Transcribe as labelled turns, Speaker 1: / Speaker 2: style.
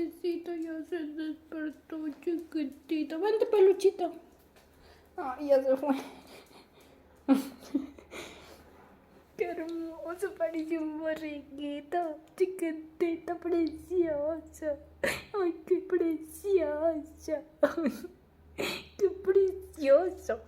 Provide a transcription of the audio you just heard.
Speaker 1: pobrecito, ya se despertó, chiquitito. Vente, peluchito. Ay, ya se fue. Qué hermoso, parece un borreguito. Chiquitito, precioso. Ay, qué precioso. Qué precioso.